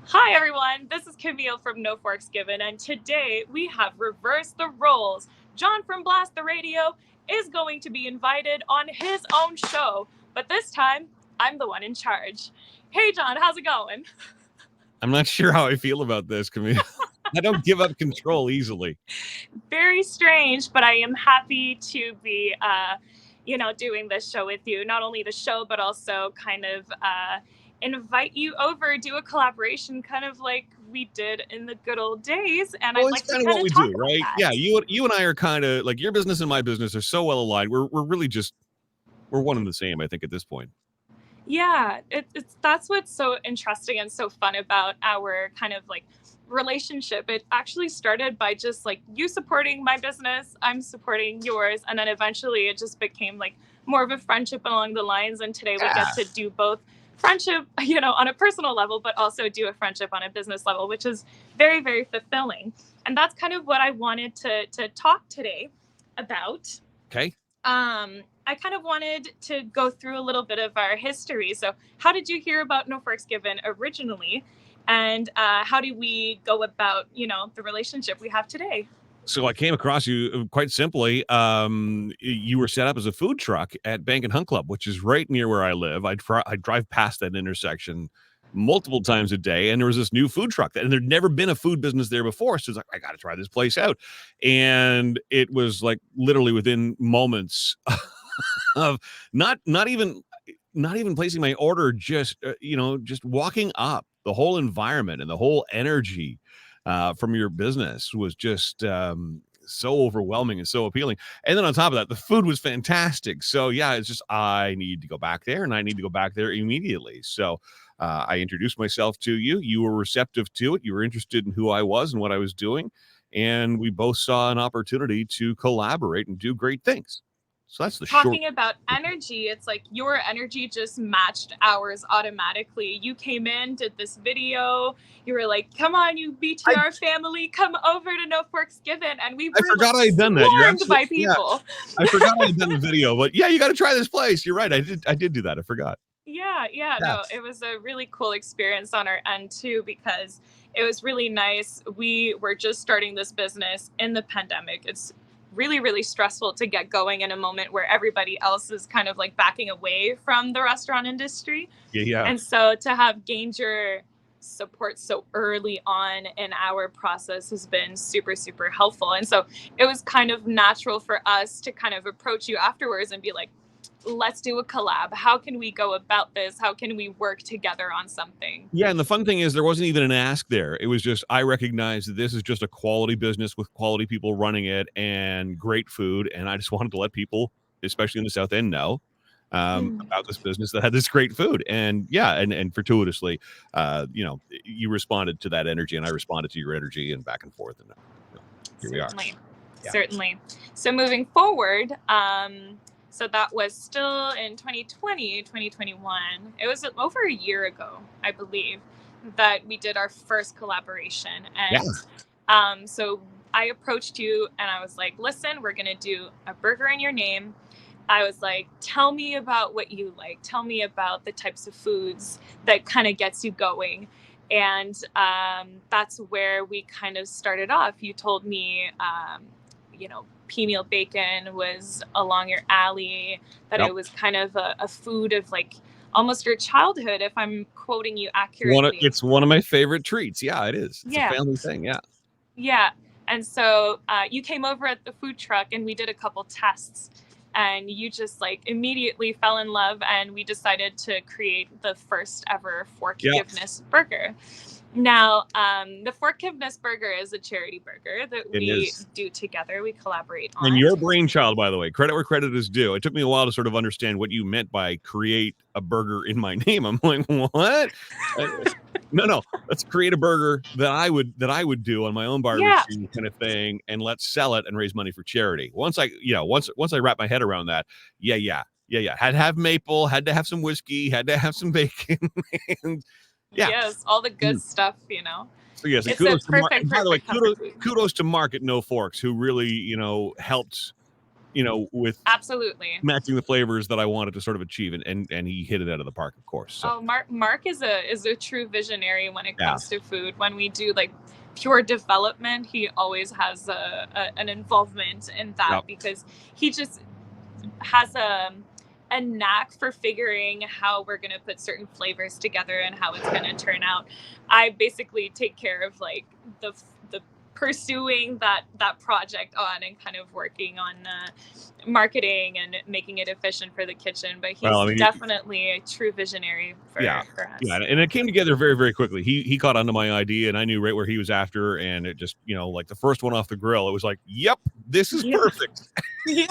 Hi everyone, this is Camille from No Forks Given, and today we have reversed the roles. John from BlastTheRadio is going to be invited on his own show, but this time I'm the one in charge. Hey John, how's it going? I'm not sure how I feel about this, Camille. I don't give up control easily. Very strange, but I am happy to be, doing this show with you. Not only the show, but also kind of invite you over, do a collaboration, kind of like we did in the good old days. And Well, I'd it's like to kind of kind what of we talk do, about right? that. Yeah, you and I are kind of like your business and my business are so well aligned. We're really just we're one and the same, I think, at this point. Yeah, that's what's so interesting and so fun about our kind of like relationship. It actually started by just like you supporting my business, I'm supporting yours, and then eventually it just became like more of a friendship along the lines. And today we get to do both friendship, on a personal level, but also do a friendship on a business level, which is very, very fulfilling. And that's kind of what I wanted to talk today about. Okay. I kind of wanted to go through a little bit of our history. So, how did you hear about No Forks Given originally, and how do we go about, the relationship we have today? So I came across you quite simply. You were set up as a food truck at Bank and Hunt Club, which is right near where I live. I drive past that intersection multiple times a day, and there was this new food truck, and there'd never been a food business there before. So it's like, I got to try this place out, and it was like literally within moments of not even placing my order, just just walking up, the whole environment and the whole energy from your business was just so overwhelming and so appealing. And then on top of that, the food was fantastic. So yeah, it's just I need to go back there, and I need to go back there immediately. So I introduced myself to you. You were receptive to it. You were interested in who I was and what I was doing, and we both saw an opportunity to collaborate and do great things. So that's the Talking about energy, it's like your energy just matched ours automatically. You came in, did this video. You were like, "Come on, you BTR family, come over to No Forks Given," and we were forgot I had done that. You're swarmed by people. I forgot I had done the video, but yeah, you got to try this place. You're right. I did do that. I forgot. Yeah, no, it was a really cool experience on our end too, because it was really nice. We were just starting this business in the pandemic. It's really, really stressful to get going in a moment where everybody else is kind of like backing away from the restaurant industry. Yeah. And so to have gained your support so early on in our process has been super, super helpful. And so it was kind of natural for us to kind of approach you afterwards and be like, let's do a collab. How can we go about this? How can we work together on something? Yeah, and the fun thing is there wasn't even an ask there. It was just I recognized that this is just a quality business with quality people running it and great food, and I just wanted to let people, especially in the South End, know about this business that had this great food. And yeah, and fortuitously, you responded to that energy, and I responded to your energy, and back and forth, and here we are. Certainly. So moving forward, so that was still in 2020, 2021. It was over a year ago, I believe, that we did our first collaboration. And so I approached you and I was like, listen, we're going to do a burger in your name. I was like, tell me about what you like. Tell me about the types of foods that kind of gets you going. And that's where we kind of started off. You told me, pea meal bacon was along your alley, that it was kind of a food of like almost your childhood, if I'm quoting you accurately. It's one of my favorite treats. Yeah, it is. It's a family thing. Yeah. Yeah. And so you came over at the food truck and we did a couple tests, and you just like immediately fell in love, and we decided to create the first ever Forkgiveness Burger. Now, the Forkgiveness Burger is a charity burger that we do together. We collaborate on. And your brainchild, by the way, credit where credit is due. It took me a while to sort of understand what you meant by create a burger in my name. I'm like, what? No, let's create a burger that I would do on my own barbecue kind of thing, and let's sell it and raise money for charity. Once I wrap my head around that, yeah. Had to have maple, had to have some whiskey, had to have some bacon. And yes, all the good stuff, So yes, it's kudos perfect, by the way, kudos to Mark at No Forks, who really, helped, with Absolutely. matching the flavors that I wanted to sort of achieve, and he hit it out of the park, of course. So Oh, Mark is a true visionary when it yeah, comes to food. When we do like pure development, he always has an involvement in that yep. because he just has a knack for figuring how we're going to put certain flavors together and how it's going to turn out. I basically take care of like the pursuing that project on and kind of working on marketing and making it efficient for the kitchen, but Well, he's I mean, definitely a true visionary yeah, for yeah, us. and it came together very, very quickly. He caught onto my idea, and I knew right where he was after, and it just, like the first one off the grill, it was like, "Yep, this is Yeah. perfect." Yeah.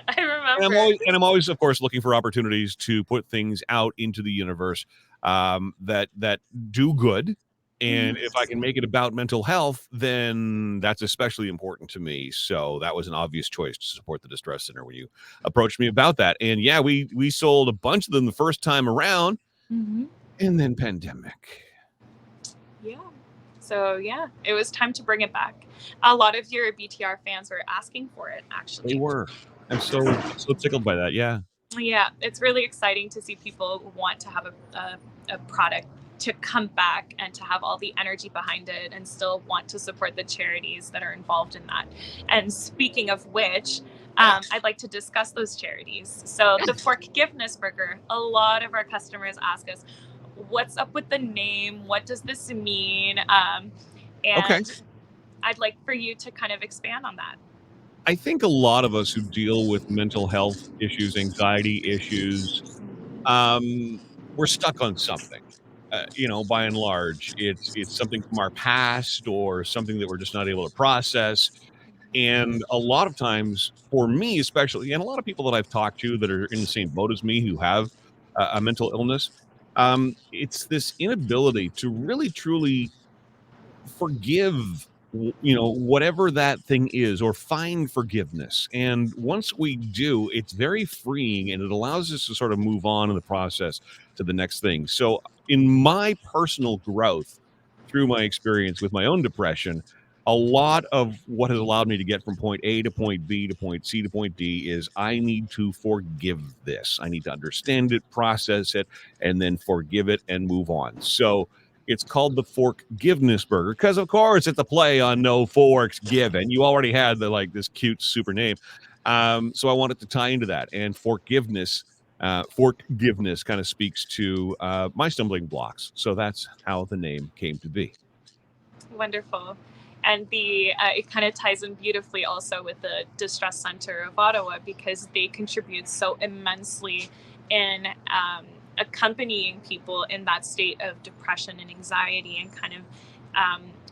I remember. I'm always, of course, looking for opportunities to put things out into the universe that do good. And if I can make it about mental health, then that's especially important to me. So that was an obvious choice to support the Distress Center when you approached me about that. And yeah, we sold a bunch of them the first time around, Mm-hmm. and then pandemic. Yeah. So yeah, it was time to bring it back. A lot of your BTR fans were asking for it, They actually. were. I'm so tickled by that. Yeah. Yeah, it's really exciting to see people want to have a product to come back and to have all the energy behind it and still want to support the charities that are involved in that. And speaking of which, I'd like to discuss those charities. So the Forkgiveness Burger, a lot of our customers ask us, what's up with the name? What does this mean? Okay. And I'd like for you to kind of expand on that. I think a lot of us who deal with mental health issues, anxiety issues, we're stuck on something. By and large, it's something from our past or something that we're just not able to process. And a lot of times, for me especially, and a lot of people that I've talked to that are in the same boat as me who have a mental illness, it's this inability to really truly forgive whatever that thing is, or find forgiveness. And once we do, it's very freeing, and it allows us to sort of move on in the process to the next thing. So in my personal growth through my experience with my own depression, a lot of what has allowed me to get from point A to point B to point C to point D is I need to forgive this. I need to understand it, process it, and then forgive it and move on. So it's called the Forkgiveness Burger because, of course, it's a play on No Forks Given. You already had this cute super name, so I wanted to tie into that. And forgiveness kind of speaks to my stumbling blocks. So that's how the name came to be. Wonderful. And it kind of ties in beautifully also with the Distress Center of Ottawa because they contribute so immensely in accompanying people in that state of depression and anxiety and kind of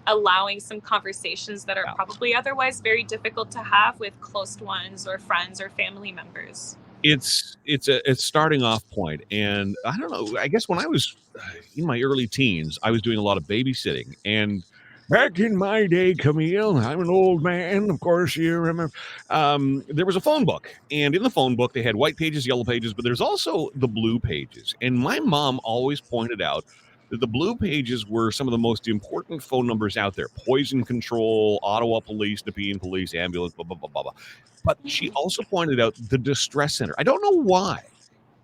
allowing some conversations that are probably otherwise very difficult to have with close ones or friends or family members. It's starting off point. And I don't know, I guess when I was in my early teens, I was doing a lot of babysitting. And back in my day, Camille, I'm an old man, of course you remember, there was a phone book. And in the phone book, they had white pages, yellow pages, but there's also the blue pages. And my mom always pointed out that the blue pages were some of the most important phone numbers out there: poison control, Ottawa police, Nepean police, ambulance, blah, blah, blah, blah, blah. But she also pointed out the Distress Center. I don't know why,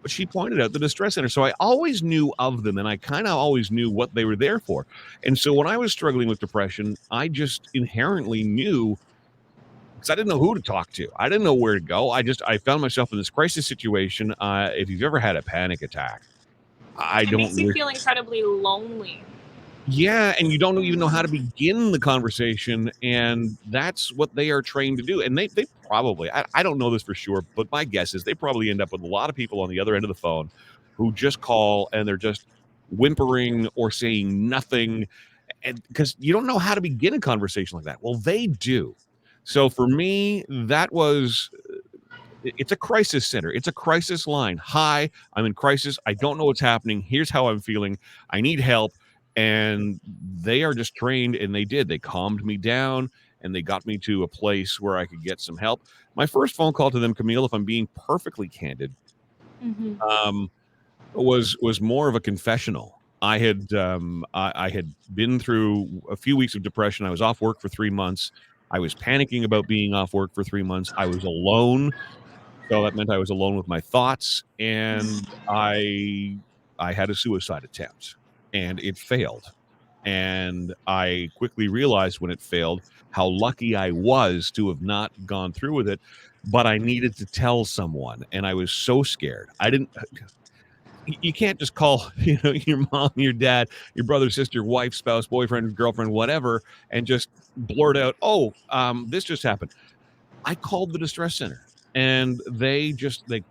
but she pointed out the Distress Center. So I always knew of them, and I kind of always knew what they were there for. And so when I was struggling with depression, I just inherently knew, because I didn't know who to talk to. I didn't know where to go. I found myself in this crisis situation. If you've ever had a panic attack, It makes you feel incredibly lonely. Yeah, and you don't even know how to begin the conversation, and that's what they are trained to do. And they probably, I don't know this for sure, but my guess is they probably end up with a lot of people on the other end of the phone who just call and they're just whimpering or saying nothing, and because you don't know how to begin a conversation like that. Well, they do. So for me, that was it's a crisis center. It's a crisis line. Hi, I'm in crisis. I don't know what's happening. Here's how I'm feeling. I need help. And they are just trained, and they did. They calmed me down, and they got me to a place where I could get some help. My first phone call to them, Camille, if I'm being perfectly candid, was more of a confessional. I had been through a few weeks of depression. I was off work for 3 months. I was panicking about being off work for 3 months. I was alone, so that meant I was alone with my thoughts, and I had a suicide attempt, and it failed. And I quickly realized when it failed how lucky I was to have not gone through with it, but I needed to tell someone, and I was so scared. I didn't you can't just call, your mom, your dad, your brother, sister, wife, spouse, boyfriend, girlfriend, whatever, and just blurt out, "Oh, this just happened." I called the distress center, and they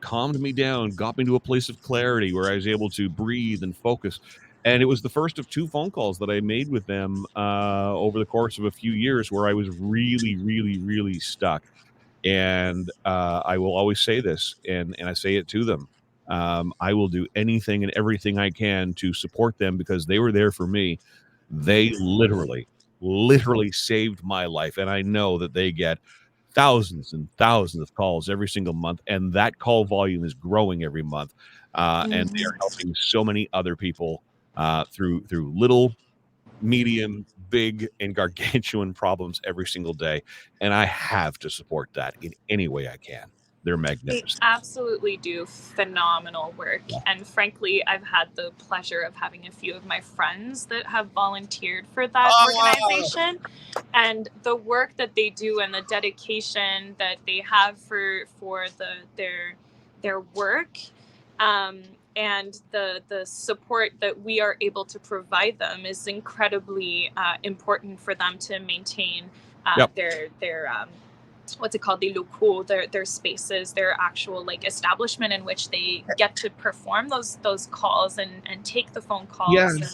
calmed me down, got me to a place of clarity where I was able to breathe and focus. And it was the first of 2 phone calls that I made with them, over the course of a few years where I was really, really, really stuck. And I will always say this, and I say it to them. I will do anything and everything I can to support them because they were there for me. They literally saved my life. And I know that they get thousands and thousands of calls every single month. And that call volume is growing every month. And they are helping so many other people through little, medium, big, and gargantuan problems every single day. And I have to support that in any way I can. They're They magnificent. absolutely do phenomenal work. Yeah. And frankly, I've had the pleasure of having a few of my friends that have volunteered for that organization. And the work that they do and the dedication that they have for their work, and the support that we are able to provide them is incredibly important for them to maintain Yep. their what's it called, the locaux, their spaces, their actual like establishment in which they get to perform those calls and take the phone calls. Yeah. And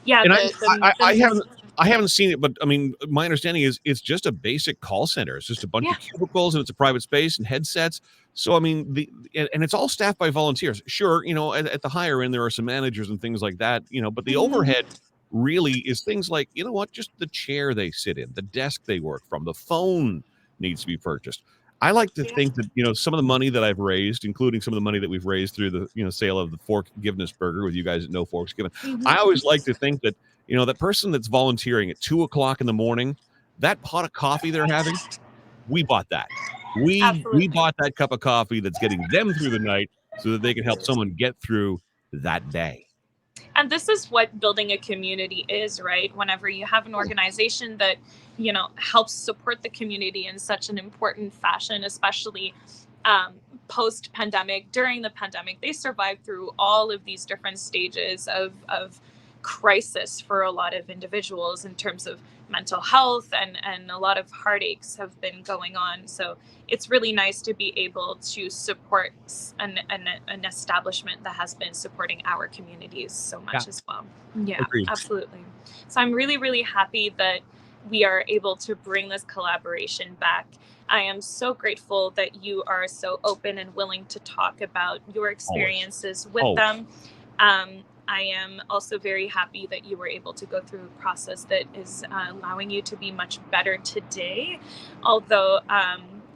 yeah, And the I haven't seen it, but I mean, my understanding is it's just a basic call center. It's just a bunch Yeah. of cubicles and it's a private space and headsets. So I mean, and it's all staffed by volunteers. Sure, at the higher end there are some managers and things like that, but the overhead really is things like, just the chair they sit in, the desk they work from, the phone needs to be purchased. I like to think that, some of the money that I've raised, including some of the money that we've raised through the, sale of the Forkgiveness Burger with you guys at No Forks Given. I always like to think that, that person that's volunteering at 2:00 in the morning, that pot of coffee they're having, we bought that. We bought that cup of coffee that's getting them through the night so that they can help someone get through that day. And this is what building a community is, right? Whenever you have an organization that, helps support the community in such an important fashion, especially post-pandemic, during the pandemic, they survived through all of these different stages of crisis for a lot of individuals in terms of mental health, and a lot of heartaches have been going on. So it's really nice to be able to support an establishment that has been supporting our communities so much as well. Yeah, Agreed. absolutely. So I'm really, really happy that we are able to bring this collaboration back. I am so grateful that you are so open and willing to talk about your experiences with them. I am also very happy that you were able to go through a process that is allowing you to be much better today. Although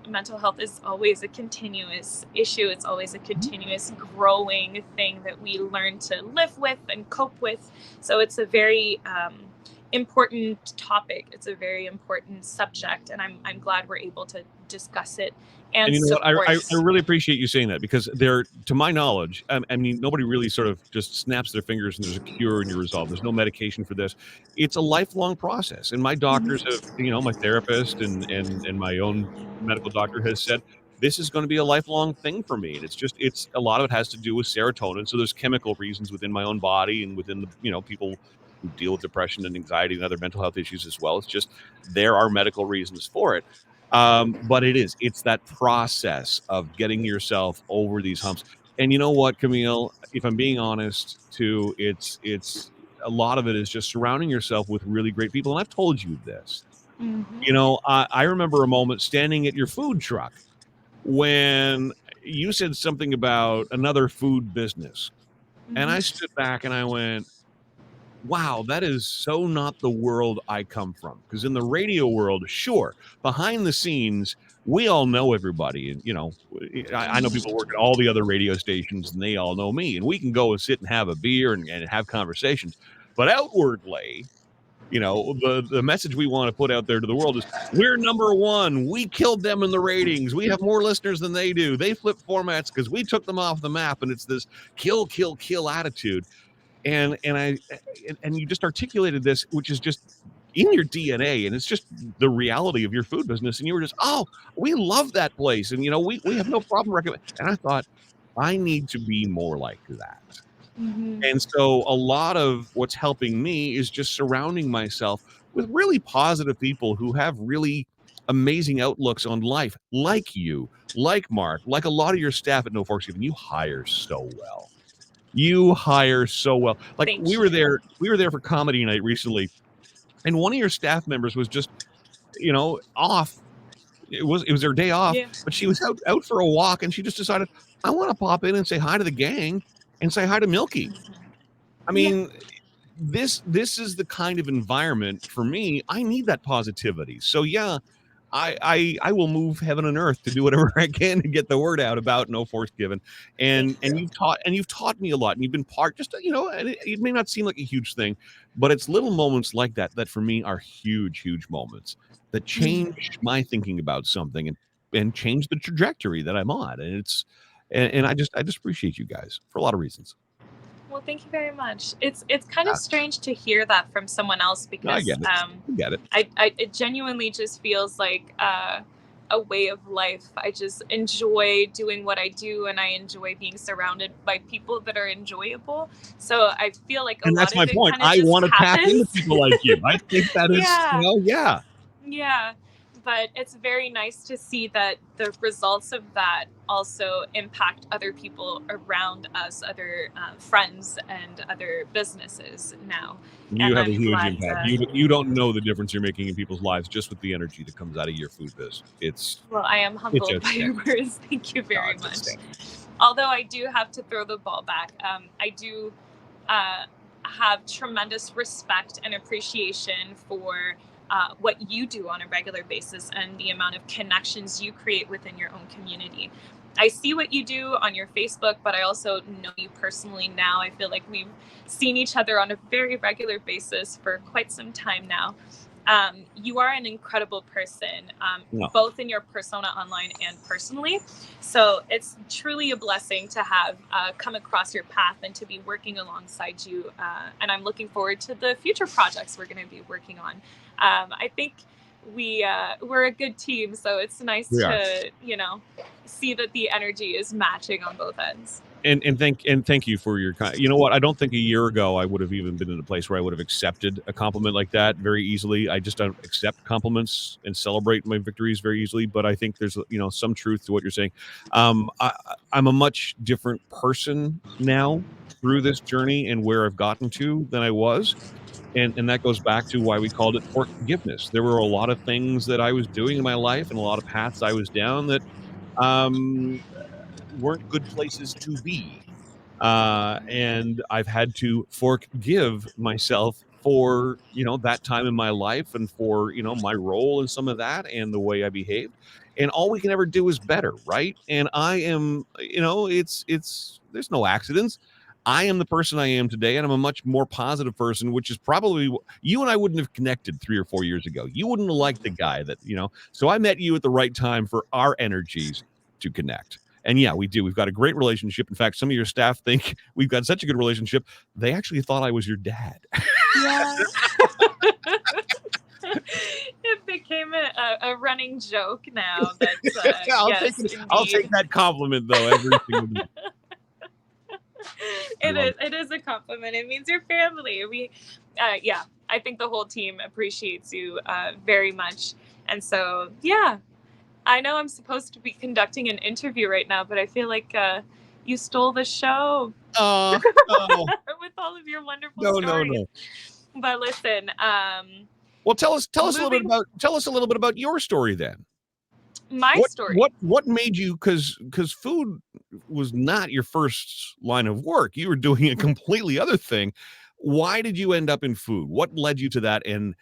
mental health is always a continuous issue, it's always a continuous growing thing that we learn to live with and cope with. So it's a very important topic. It's a very important subject, and I'm glad we're able to discuss it. And you know what? I really appreciate you saying that because to my knowledge, I mean, nobody really sort of just snaps their fingers and there's a cure and you're resolved. There's no medication for this. It's a lifelong process. And my doctors have, my therapist and my own medical doctor has said, this is going to be a lifelong thing for me. And it's a lot of it has to do with serotonin. So there's chemical reasons within my own body and within the, people who deal with depression and anxiety and other mental health issues as well. It's just, there are medical reasons for it. But it's that process of getting yourself over these humps. And you know what, Camille, if I'm being honest too, it's a lot of it is just surrounding yourself with really great people. And I've told you this, I remember a moment standing at your food truck when you said something about another food business. And I stood back and I went, wow, that is so not the world I come from. Because in the radio world, sure, behind the scenes, we all know everybody. And, I know people work at all the other radio stations and they all know me. And we can go and sit and have a beer and have conversations. But outwardly, The message we want to put out there to the world is we're number one. We killed them in the ratings. We have more listeners than they do. They flip formats because we took them off the map, and it's this kill, kill, kill attitude. And you just articulated this, which is just in your DNA, and it's just the reality of your food business. And you were just, oh, we love that place, and we have no problem recommending. And I thought, I need to be more like that. Mm-hmm. And so a lot of what's helping me is just surrounding myself with really positive people who have really amazing outlooks on life, like you, like Mark, like a lot of your staff at NoForksGiven. You hire so well. You hire so well. Like Thank we you. were there for comedy night recently, and one of your staff members was just, off. It was their day off, Yeah. but she was out for a walk, and she just decided, I want to pop in and say hi to the gang and say hi to Milky. I mean, this is the kind of environment for me. I need that positivity. So yeah, I will move heaven and earth to do whatever I can to get the word out about No Forks Given. And you've taught me a lot, and you've been part, just and it may not seem like a huge thing, but it's little moments like that for me are huge moments that change my thinking about something and change the trajectory that I'm on. And I just appreciate you guys for a lot of reasons. Well, thank you very much. It's kind of strange to hear that from someone else, because I get it. It genuinely just feels like a way of life. I just enjoy doing what I do, and I enjoy being surrounded by people that are enjoyable. So I feel like and that's my point. I want to tap into people like you. I think that is, Yeah. But it's very nice to see that the results of that also impact other people around us, other friends and other businesses now. You have a huge impact. You don't know the difference you're making in people's lives just with the energy that comes out of your food biz. Well, I am humbled by your words. Thank you very much. Although I do have to throw the ball back. I do have tremendous respect and appreciation for what you do on a regular basis and the amount of connections you create within your own community. I see what you do on your Facebook, but I also know you personally now. I feel like we've seen each other on a very regular basis for quite some time now. You are an incredible person, both in your persona online and personally. So it's truly a blessing to have come across your path and to be working alongside you. And I'm looking forward to the future projects we're going to be working on. I think we're a good team, so it's nice to see that the energy is matching on both ends. And thank you for your you know what, I don't think a year ago I would have even been in a place where I would have accepted a compliment like that very easily. I just don't accept compliments and celebrate my victories very easily, but I think there's some truth to what you're saying. I'm a much different person now through this journey and where I've gotten to than I was. And that goes back to why we called it forgiveness. There were a lot of things that I was doing in my life and a lot of paths I was down that weren't good places to be. And I've had to forgive myself for, that time in my life and for, my role in some of that and the way I behaved. And all we can ever do is better, right? And I am, there's no accidents. I am the person I am today, and I'm a much more positive person, which is probably you and I wouldn't have connected 3 or 4 years ago. You wouldn't have liked the guy that, so I met you at the right time for our energies to connect. And yeah, we do. We've got a great relationship. In fact, some of your staff think we've got such a good relationship. They actually thought I was your dad. Yeah. It became a running joke now. I'll take that compliment, though, every single day. It is a compliment. It means you're family. I think the whole team appreciates you very much. And so, yeah, I know I'm supposed to be conducting an interview right now, but I feel like you stole the show with all of your wonderful stories. No. But listen, well, tell us a little bit about your story then. My story. What made you, because food was not your first line of work. You were doing a completely other thing. Why did you end up in food? What led you to that? And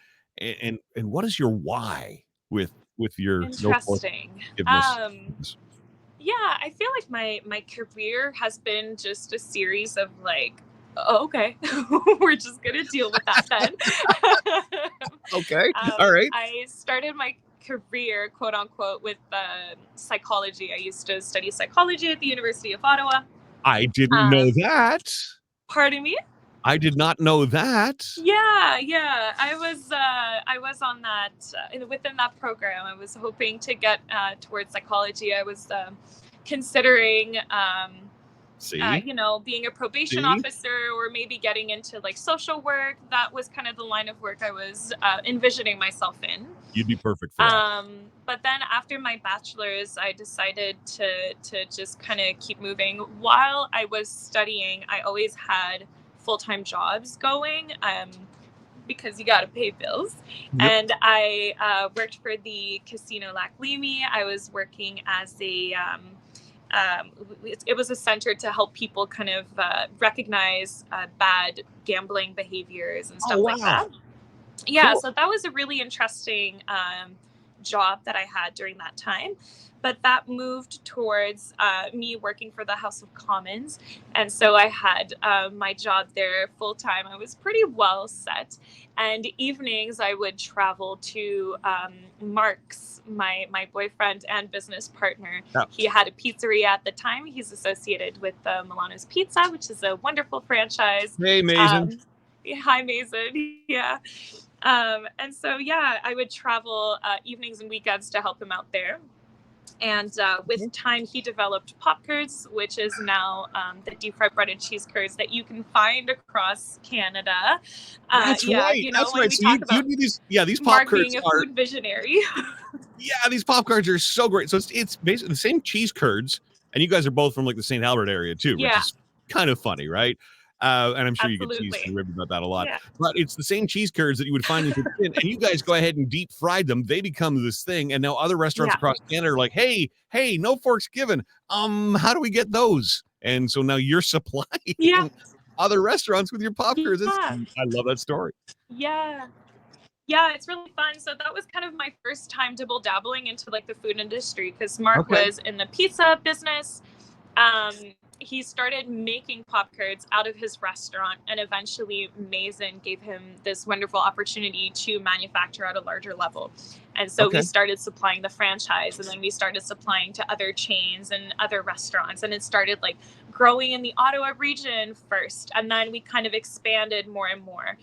what is your why with your interesting? Yeah, I feel like my career has been just a series of like, oh, okay, we're just gonna deal with that then. Okay. All right. I started my career, quote unquote, with psychology. I used to study psychology at the University of Ottawa. I didn't know that. Pardon me? I did not know that. Yeah. I was on that within that program. I was hoping to get towards psychology. I was considering being a probation officer, or maybe getting into like social work. That was kind of the line of work I was envisioning myself in. You'd be perfect for that. But then after my bachelor's, I decided to just kind of keep moving. While I was studying, I always had full-time jobs going, because you got to pay bills. Yep. And I worked for the Casino Lac Leamy. I was working as a it was a center to help people kind of recognize bad gambling behaviors and stuff like that. Yeah, cool. So that was a really interesting job that I had during that time. But that moved towards me working for the House of Commons. And so I had my job there full time. I was pretty well set. And evenings I would travel to Mark's, my boyfriend and business partner. Oh. He had a pizzeria at the time. He's associated with Milano's Pizza, which is a wonderful franchise. Hey, Mason. Hi, Mason. Yeah. And so, I would travel evenings and weekends to help him out there. And with time, he developed pop curds, which is now the deep fried bread and cheese curds that you can find across Canada. That's right. You know, that's when right. we So talk about these pop Mark curds being a food visionary. Yeah, these pop curds are so great. So it's basically the same cheese curds, and you guys are both from like the St. Albert area too, which is kind of funny, right? And I'm sure Absolutely. you get teased and ribbed about that a lot. Yeah. But it's the same cheese curds that you would find in the tin, and you guys go ahead and deep fried them. They become this thing, and now other restaurants across Canada are like, hey, no forks given. How do we get those? And so now you're supplying other restaurants with your pop curds. I love that story. Yeah, it's really fun. So that was kind of my first time dabbling into like the food industry, because Mark was in the pizza business. He started making pop curds out of his restaurant, and eventually Mason gave him this wonderful opportunity to manufacture at a larger level. And so we started supplying the franchise, and then we started supplying to other chains and other restaurants, and it started like growing in the Ottawa region first, and then we kind of expanded more and more.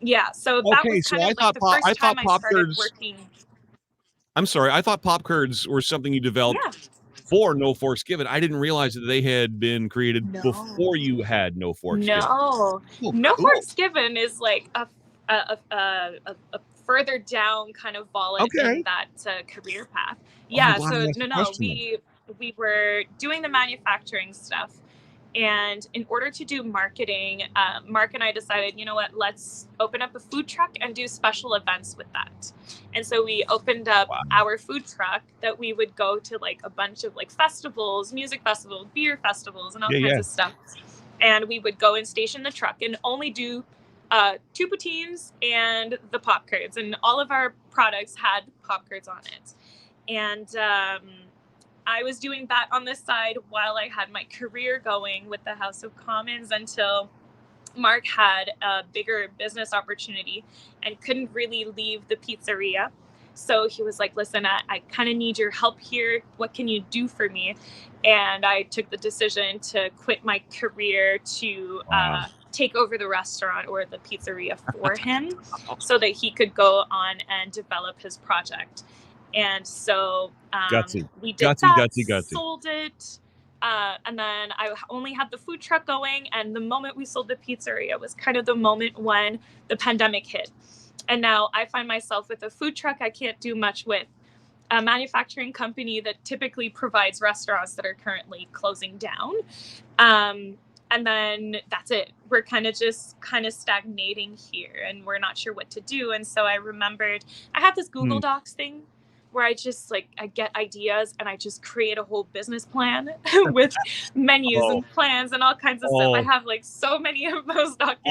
Yeah, so that was kind of like the first time I started working. I'm sorry, I thought pop curds were something you developed for No Forks Given. I didn't realize that they had been created before you had No Forks Given. No Forks Given is like a further down kind of volley in that career path. Yeah, we were doing the manufacturing stuff. And in order to do marketing, Mark and I decided, you know what, let's open up a food truck and do special events with that. And so we opened up our food truck that we would go to like a bunch of like festivals, music festivals, beer festivals, and all kinds of stuff. And we would go and station the truck and only do two poutines and the pop curds. And all of our products had pop curds on it. And I was doing that on the side while I had my career going with the House of Commons, until Mark had a bigger business opportunity and couldn't really leave the pizzeria. So he was like, listen, I kind of need your help here. What can you do for me? And I took the decision to quit my career to take over the restaurant or the pizzeria for him so that he could go on and develop his project. And so we did that, sold it, and then I only had the food truck going. And the moment we sold the pizzeria was kind of the moment when the pandemic hit. And now I find myself with a food truck I can't do much with, a manufacturing company that typically provides restaurants that are currently closing down. And then that's it. We're kind of stagnating here, and we're not sure what to do. And so I remembered I have this Google Docs thing where I just I get ideas and I just create a whole business plan with menus and plans and all kinds of stuff. I have like so many of those documents.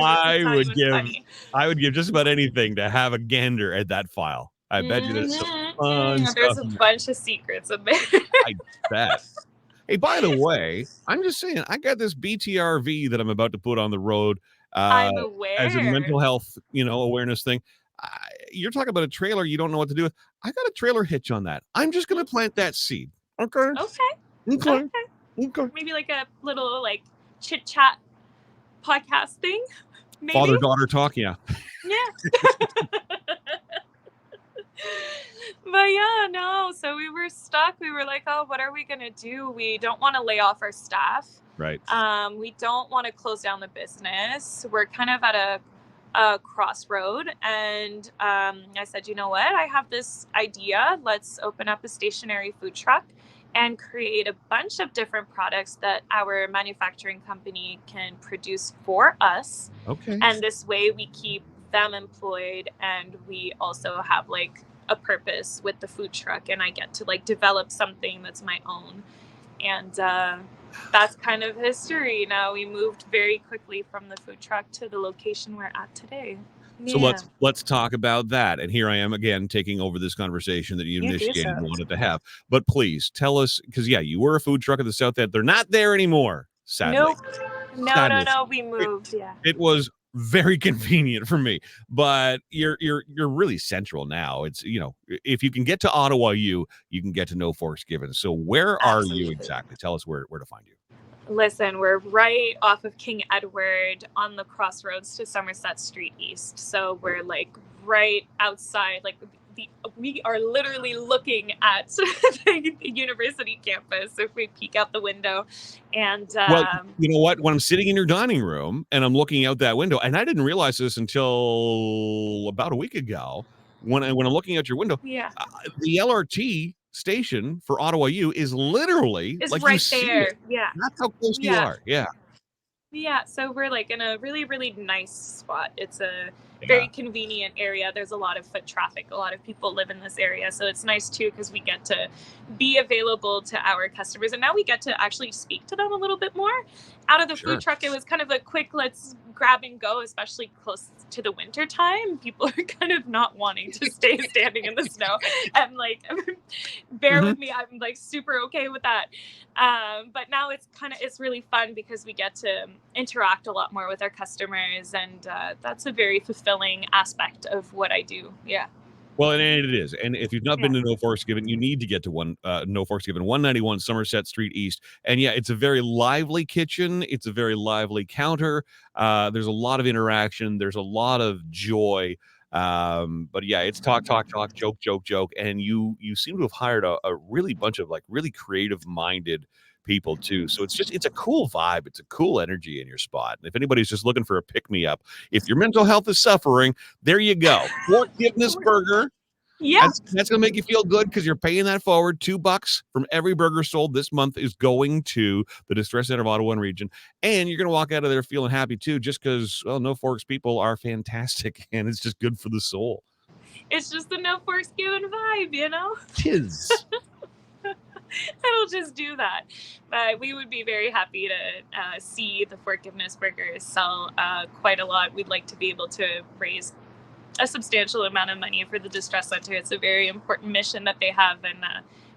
I would give just about anything to have a gander at that file. I bet you there's some fun stuff. There's a bunch of secrets in there. I bet. Hey, by the way, I'm just saying, I got this BTRV that I'm about to put on the road I'm aware. as a mental health, awareness thing. you're talking about a trailer you don't know what to do with. I got a trailer hitch on that. I'm just going to plant that seed. Okay. Okay. Maybe like a little like chit chat podcast thing. Maybe. Father-daughter talk, yeah. But yeah, no. So we were stuck. We were like, oh, what are we gonna do? We don't want to lay off our staff. Right. We don't want to close down the business. We're kind of at a crossroad, and I said, you know what? I have this idea. Let's open up a stationary food truck and create a bunch of different products that our manufacturing company can produce for us. Okay. And this way we keep them employed, and we also have like a purpose with the food truck, and I get to like develop something that's my own. And that's kind of history. Now we moved very quickly from the food truck to the location we're at today. So let's talk about that. And here I am again taking over this conversation that you initiated and wanted to have. But please tell us, because you were a food truck at the South End. They're not there anymore, sadly. Nope. No. We moved. It was very convenient for me, but you're really central now. It's if you can get to Ottawa, you can get to No Forks Given. So where are you exactly? Tell us where to find you. Listen, we're right off of King Edward on the crossroads to Somerset Street East. So we're like right outside, like we are literally looking at the university campus if we peek out the window. And well, you know what? When I'm sitting in your dining room and I'm looking out that window, and I didn't realize this until about a week ago, when I'm looking out your window, the LRT station for Ottawa U is literally it's like right there. Yeah, that's how close you are. Yeah, so we're like in a really, really nice spot. It's a very convenient area. There's a lot of foot traffic. A lot of people live in this area. So it's nice too, because we get to be available to our customers. And now we get to actually speak to them a little bit more. Out of the food truck, it was kind of a quick, let's grab and go, especially close to the winter time. People are kind of not wanting to stay standing in the snow. And like, bear with me, I'm like super okay with that. But now it's really fun because we get to interact a lot more with our customers, and that's a very fulfilling aspect of what I do. Yeah. Well, and it is. And if you've not been to No Forks Given, you need to get to No Forks Given, 191 Somerset Street East. And it's a very lively kitchen. It's a very lively counter. There's a lot of interaction. There's a lot of joy. But it's talk, joke. And you seem to have hired a really bunch of like really creative minded people too. So it's a cool vibe. It's a cool energy in your spot. And if anybody's just looking for a pick-me-up, if your mental health is suffering, there you go. Forkgiveness Burger. Yeah. That's going to make you feel good because you're paying that forward. $2 from every burger sold this month is going to the Distress Center of Ottawa and region. And you're going to walk out of there feeling happy too, just because, No Forks people are fantastic and it's just good for the soul. It's just the No Forks Given vibe, Tis. It'll just do that. But we would be very happy to see the Forkgiveness Burgers sell quite a lot. We'd like to be able to raise a substantial amount of money for the Distress Center. It's a very important mission that they have, and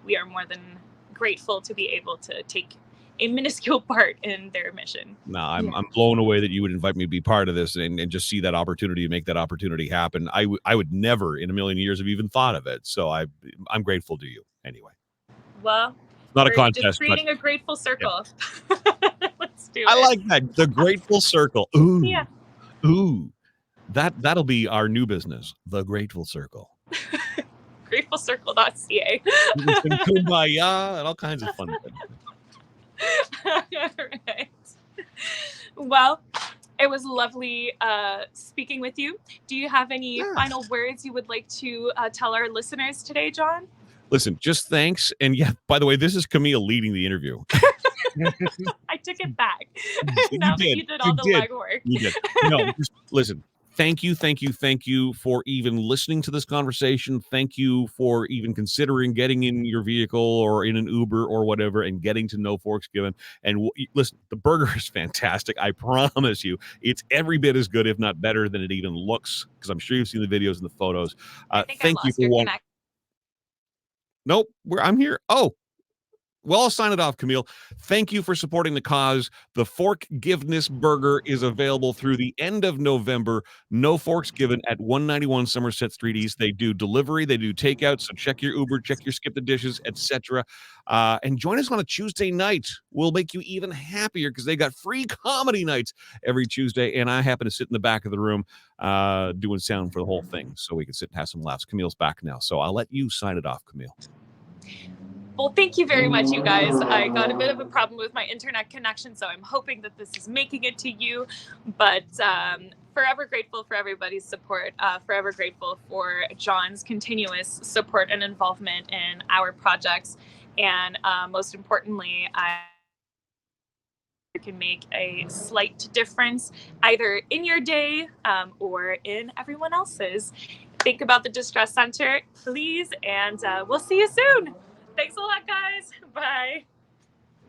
we are more than grateful to be able to take a minuscule part in their mission. No, I'm blown away that you would invite me to be part of this and just see that opportunity, make that opportunity happen. I would never in a million years have even thought of it. So I'm grateful to you anyway. Well, not a contest, just creating a grateful circle. Let's do it. I like that. The grateful circle. Ooh. Yeah. Ooh. That'll be our new business. The Grateful Circle. GratefulCircle.ca. Kumbaya and all kinds of fun things. All right. Well, it was lovely speaking with you. Do you have any final words you would like to tell our listeners today, John? Listen, just thanks. And by the way, this is Camille leading the interview. I took it back. Now that you did all the legwork. You did. No, just listen. Thank you for even listening to this conversation. Thank you for even considering getting in your vehicle or in an Uber or whatever and getting to No Forks Given. And listen, the burger is fantastic. I promise you, it's every bit as good, if not better, than it even looks, because I'm sure you've seen the videos and the photos. Thank you for one. Nope, I'm here. Oh, Well, I'll sign it off, Camille. Thank you for supporting the cause. The Forkgiveness Burger is available through the end of November. No Forks Given at 191 Somerset Street East. They do delivery, they do takeout. So check your Uber, check your Skip the Dishes, etc. And join us on a Tuesday night. We'll make you even happier because they got free comedy nights every Tuesday. And I happen to sit in the back of the room doing sound for the whole thing so we can sit and have some laughs. Camille's back now. So I'll let you sign it off, Camille. Well, thank you very much, you guys. I got a bit of a problem with my internet connection, so I'm hoping that this is making it to you. But forever grateful for everybody's support. Forever grateful for John's continuous support and involvement in our projects. And most importantly, I can make a slight difference either in your day or in everyone else's. Think about the Distress Center, please, and we'll see you soon. Thanks a lot, guys. Bye.